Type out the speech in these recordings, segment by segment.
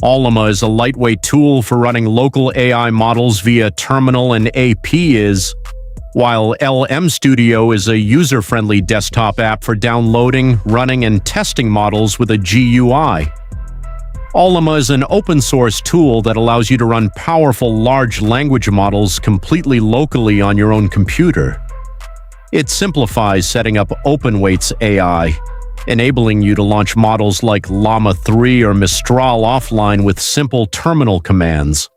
Ollama is a lightweight tool for running local AI models via terminal and APIs, while LM Studio is a user-friendly desktop app for downloading, running, and testing models with a GUI. Ollama is an open-source tool that allows you to run powerful large language models completely locally on your own computer. It simplifies setting up OpenWeight's AI, enabling you to launch models like Llama 3 or Mistral offline with simple terminal commands.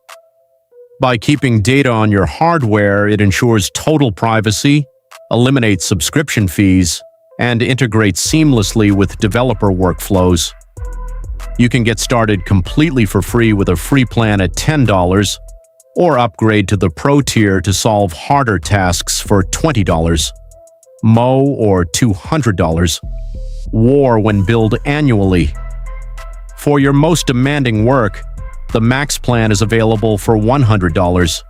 By keeping data on your hardware, it ensures total privacy, eliminates subscription fees, and integrates seamlessly with developer workflows. You can get started completely for free with a free plan at $10, or upgrade to the Pro tier to solve harder tasks for $20, Mo or $200. War when billed annually. For your most demanding work, the Max plan is available for $100.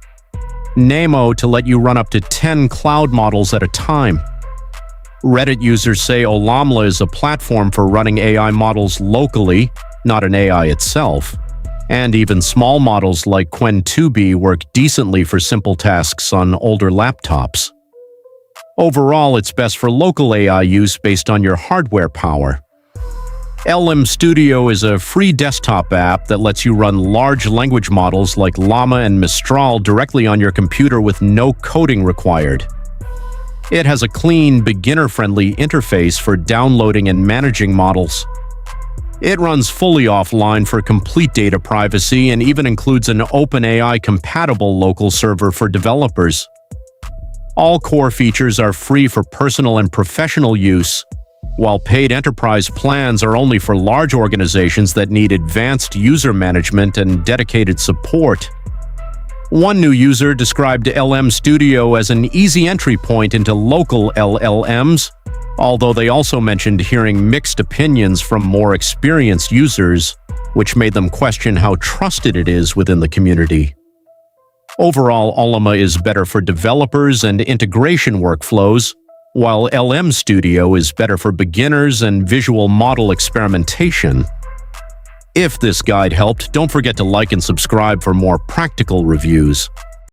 Nemo to let you run up to 10 cloud models at a time. Reddit users say Ollama is a platform for running AI models locally, not an AI itself. And even small models like Qwen2b work decently for simple tasks on older laptops. Overall, it's best for local AI use based on your hardware power. LM Studio is a free desktop app that lets you run large language models like Llama and Mistral directly on your computer with no coding required. It has a clean, beginner-friendly interface for downloading and managing models. It runs fully offline for complete data privacy and even includes an OpenAI-compatible local server for developers. All core features are free for personal and professional use, while paid enterprise plans are only for large organizations that need advanced user management and dedicated support. One new user described LM Studio as an easy entry point into local LLMs, although they also mentioned hearing mixed opinions from more experienced users, which made them question how trusted it is within the community. Overall, Ollama is better for developers and integration workflows, while LM Studio is better for beginners and visual model experimentation. If this guide helped, don't forget to like and subscribe for more practical reviews.